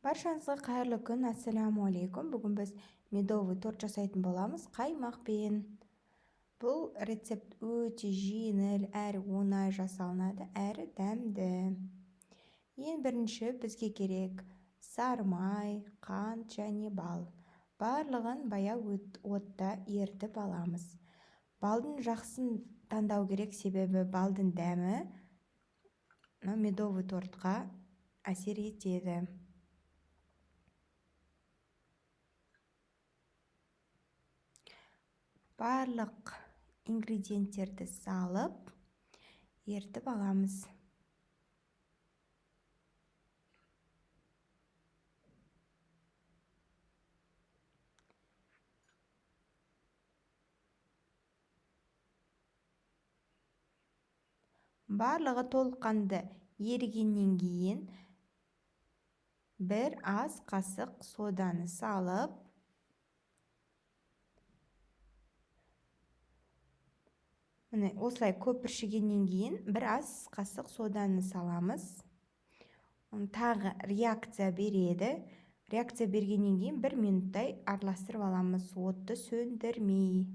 Баршаңызға қайырлы күн, ассаламу алейкум. Бүгін біз медовый торт жасайтын боламыз қаймақпен. Бұл рецепт өте жеңіл, әрі оңай жасалынады, әрі дәмді. Ең бірінші бізге керек сары май, қант және бал. Барлығын баяу отта ерітіп аламыз. Балдың жақсын таңдау керек, себебі балдың дәмі медовый тортқа әсер етеді. Барлық ингредиенттерді салып, ерітіп аламыз. Барлығы толыққанды ерігеннен кейін бір ас қасық соданы салып, осылай көп пішігеннен кейін бір ас қасық соданы саламыз. Тағы реакция береді. Реакция бергеннен кейін 1 минуттай араластырып аламыз, отты сөндірмей.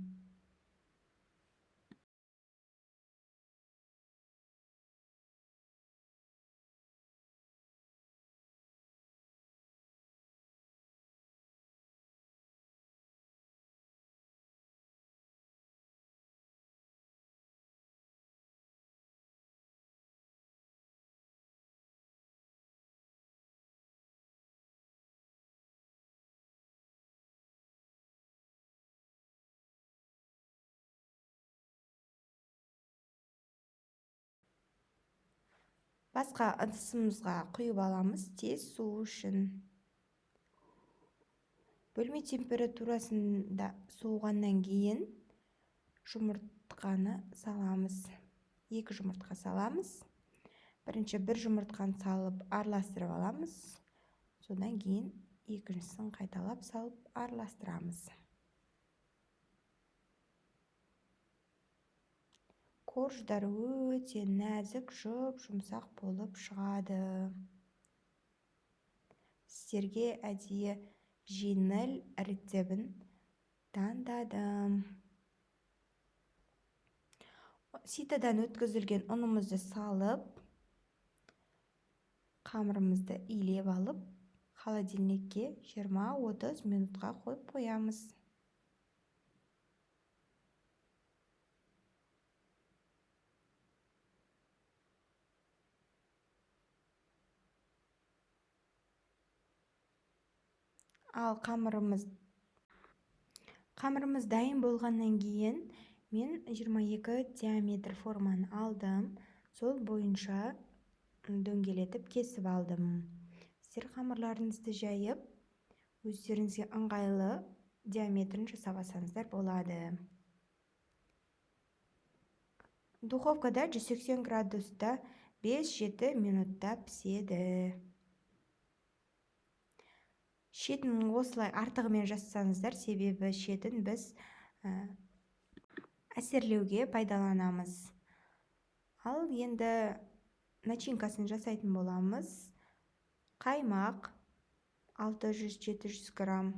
Басқа ыдысымызға құйып аламыз, тез суы үшін. Бөлме температурасында суығаннан кейін жұмыртқаны саламыз. 2 жұмыртқа саламыз. Бірінші 1 жұмыртқаны салып араластырып аламыз. Содан кейін екіншісін қайталап салып араластырамыз. Корждары өте нәзік, жұмсақ болып шығады. Сіздерге әдейі жеңіл рецебін таңдадым. Ситадан өткізілген ұнымызды салып, қамырымызды илеп алып, холодильникке 20-30 минутқа қойып қоямыз. Ал қамырымыз дайын болғаннан кейін мен 22 диаметр форманы алдым. Сол бойынша дөңгелетіп кесіп алдым. Сіздер қамырларыңызды жайып, өздеріңізге ыңғайлы диаметрін жасап алсаңыздар болады. Духовкада 180 градуста 5-7 минутта піседі. Шетін осылай артығымен жасасаңыздар, себебі шетін біз әсерлеуге пайдаланамыз. Ал енді начинкасын жасайтын боламыз. Қаймақ 600-700 грамм.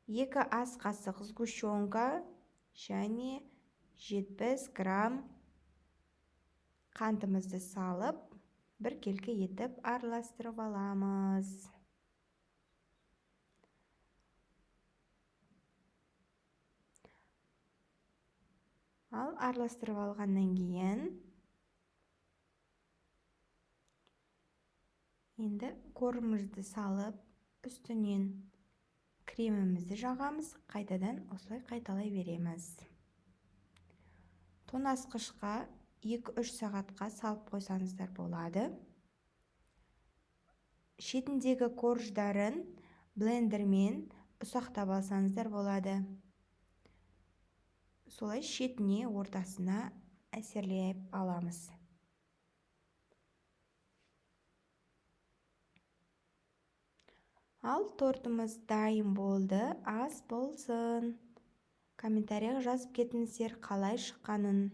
2 ас қасық сгущенка және 70 грамм қантымызды салып, бір келкі етіп араластырып аламыз. Ал араластырып алғаннан кейін енді коржымызды салып, үстінен кремімізді жағамыз, қайтадан осылай қайталай береміз. Тоңазытқышқа 2-3 сағатқа салып қойсаңыздар болады. Шетіндегі корждарын блендермен ұсақтап алсаңыздар болады. Солай шетіне, ортасына әсерлеп аламыз. Ал тортымыз дайын болды, ас болсын. Комментарияға жазып кетіңіздер қалай шыққанын.